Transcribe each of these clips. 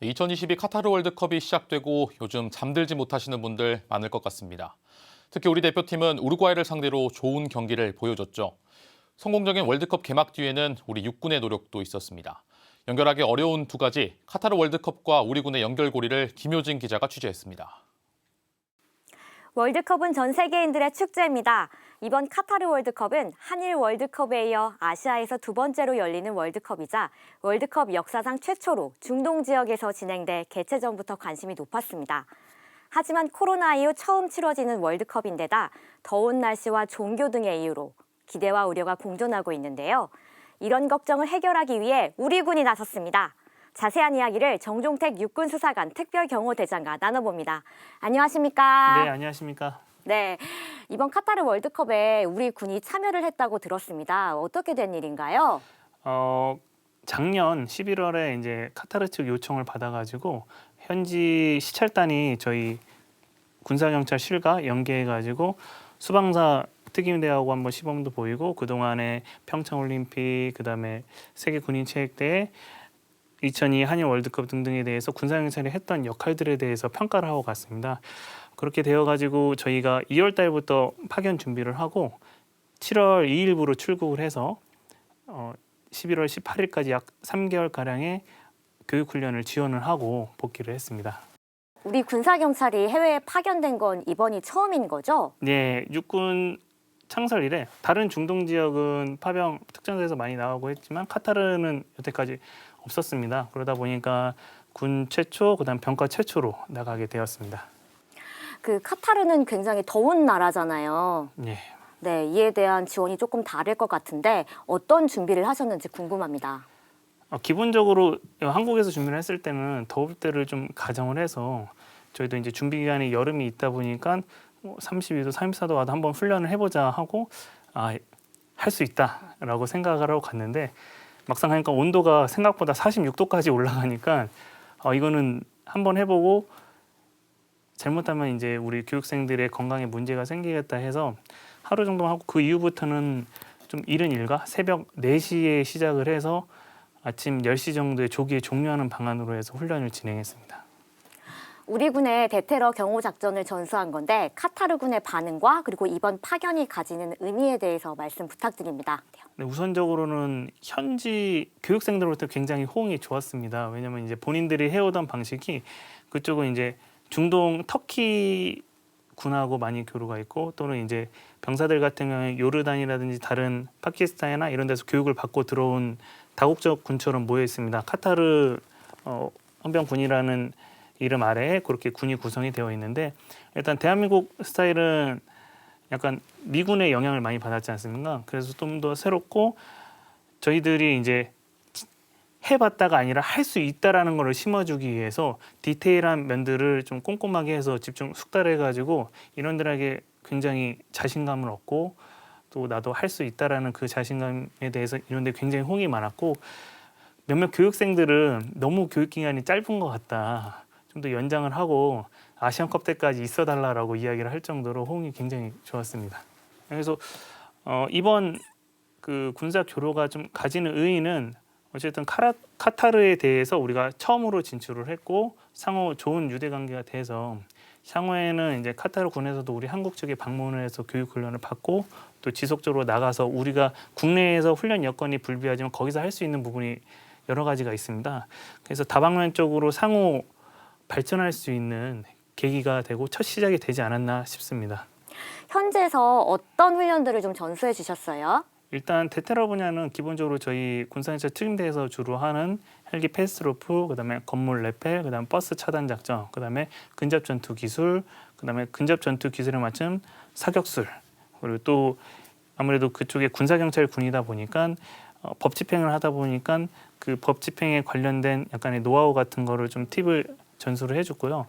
2022 카타르 월드컵이 시작되고 요즘 잠들지 못하시는 분들 많을 것 같습니다. 특히 우리 대표팀은 우루과이를 상대로 좋은 경기를 보여줬죠. 성공적인 월드컵 개막 뒤에는 우리 육군의 노력도 있었습니다. 연결하기 어려운 두 가지 카타르 월드컵과 우리 군의 연결고리를 김효진 기자가 취재했습니다. 월드컵은 전 세계인들의 축제입니다. 이번 카타르 월드컵은 한일 월드컵에 이어 아시아에서 두 번째로 열리는 월드컵이자 월드컵 역사상 최초로 중동 지역에서 진행돼 개최 전부터 관심이 높았습니다. 하지만 코로나 이후 처음 치러지는 월드컵인데다 더운 날씨와 종교 등의 이유로 기대와 우려가 공존하고 있는데요. 이런 걱정을 해결하기 위해 우리 군이 나섰습니다. 자세한 이야기를 정종택 육군수사관 특별경호대장과 나눠봅니다. 안녕하십니까? 네, 안녕하십니까? 네, 이번 카타르 월드컵에 우리 군이 참여를 했다고 들었습니다. 어떻게 된 일인가요? 작년 11월에 이제 카타르 측 요청을 받아가지고 현지 시찰단이 저희 군사경찰실과 연계해가지고 수방사 특임대하고 한번 시범도 보이고 그동안에 평창올림픽, 그다음에 세계군인체육대회, 2002 한일 월드컵 등등에 대해서 군사경찰이 했던 역할들에 대해서 평가를 하고 갔습니다. 그렇게 되어가지고 저희가 2월 달부터 파견 준비를 하고 7월 2일부로 출국을 해서 11월 18일까지 약 3개월가량의 교육훈련을 지원을 하고 복귀를 했습니다. 우리 군사경찰이 해외에 파견된 건 이번이 처음인 거죠? 네, 육군 창설 이래 다른 중동 지역은 파병 특전사에서 많이 나가고 했지만 카타르는 여태까지 없었습니다. 그러다 보니까 군 최초, 그다음 병과 최초로 나가게 되었습니다. 그 카타르는 굉장히 더운 나라잖아요. 네. 네, 이에 대한 지원이 조금 다를 것 같은데 어떤 준비를 하셨는지 궁금합니다. 기본적으로 한국에서 준비를 했을 때는 더울 때를 좀 가정을 해서 저희도 이제 준비 기간이 여름이 있다 보니까 32도, 34도 와도 한번 훈련을 해보자 하고 할 수 있다라고 생각을 하고 갔는데 막상 하니까 온도가 생각보다 46도까지 올라가니까 이거는 한번 해보고 잘못하면 이제 우리 교육생들의 건강에 문제가 생기겠다 해서 하루 정도 하고 그 이후부터는 좀 이른 일과 새벽 4시에 시작을 해서 아침 10시 정도에 조기에 종료하는 방안으로 해서 훈련을 진행했습니다. 우리 군의 대테러 경호 작전을 전수한 건데 카타르 군의 반응과 그리고 이번 파견이 가지는 의미에 대해서 말씀 부탁드립니다. 네, 우선적으로는 현지 교육생들로부터 굉장히 호응이 좋았습니다. 왜냐하면 이제 본인들이 해오던 방식이 그쪽은 이제 중동 터키 군하고 많이 교류가 있고 또는 이제 병사들 같은 경우에 요르단이라든지 다른 파키스탄이나 이런 데서 교육을 받고 들어온 다국적 군처럼 모여 있습니다. 카타르 헌병군이라는 이름 아래에 그렇게 군이 구성이 되어 있는데 일단 대한민국 스타일은 약간 미군의 영향을 많이 받았지 않습니까? 그래서 좀 더 새롭고 저희들이 이제 해봤다가 아니라 할 수 있다라는 걸 심어주기 위해서 디테일한 면들을 좀 꼼꼼하게 해서 집중 숙달해가지고 인원들에게 굉장히 자신감을 얻고 또 나도 할 수 있다라는 그 자신감에 대해서 인원들이 굉장히 호응이 많았고 몇몇 교육생들은 너무 교육 기간이 짧은 것 같다. 좀 더 연장을 하고 아시안컵 때까지 있어달라고 이야기를 할 정도로 호응이 굉장히 좋았습니다. 그래서 이번 그 군사 교류가 좀 가지는 의의는 어쨌든 카타르에 대해서 우리가 처음으로 진출을 했고 상호 좋은 유대 관계가 돼서 향후에는 이제 카타르 군에서도 우리 한국 측에 방문을 해서 교육 훈련을 받고 또 지속적으로 나가서 우리가 국내에서 훈련 여건이 불비하지만 거기서 할 수 있는 부분이 여러 가지가 있습니다. 그래서 다방면적으로 상호 발전할 수 있는 계기가 되고 첫 시작이 되지 않았나 싶습니다. 현지에서 어떤 훈련들을 좀 전수해 주셨어요? 일단 대테러 분야는 기본적으로 저희 군사경찰 특임대에서 주로 하는 헬기 패스트로프, 그다음에 건물 레펠, 그다음 버스 차단 작전, 그다음에 근접 전투 기술, 그다음에 근접 전투 기술에 맞춘 사격술, 그리고 또 아무래도 그쪽에 군사경찰 군이다 보니까 법 집행을 하다 보니까 그 법 집행에 관련된 약간의 노하우 같은 거를 좀 팁을 전수를 해줬고요.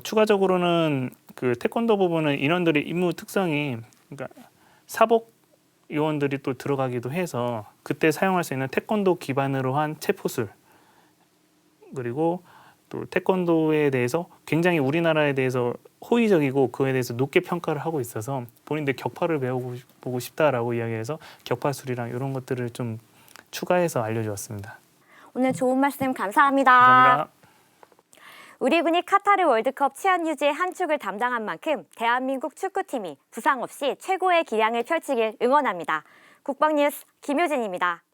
추가적으로는 그 태권도 부분은 인원들의 임무 특성이 그러니까 사복 요원들이 또 들어가기도 해서 그때 사용할 수 있는 태권도 기반으로 한 체포술 그리고 또 태권도에 대해서 굉장히 우리나라에 대해서 호의적이고 그에 대해서 높게 평가를 하고 있어서 본인들 격파를 배워보고 싶다라고 이야기해서 격파술이랑 이런 것들을 좀 추가해서 알려주었습니다. 오늘 좋은 말씀 감사합니다. 감사합니다. 우리 군이 카타르 월드컵 치안 유지의 한 축을 담당한 만큼 대한민국 축구팀이 부상 없이 최고의 기량을 펼치길 응원합니다. 국방뉴스 김효진입니다.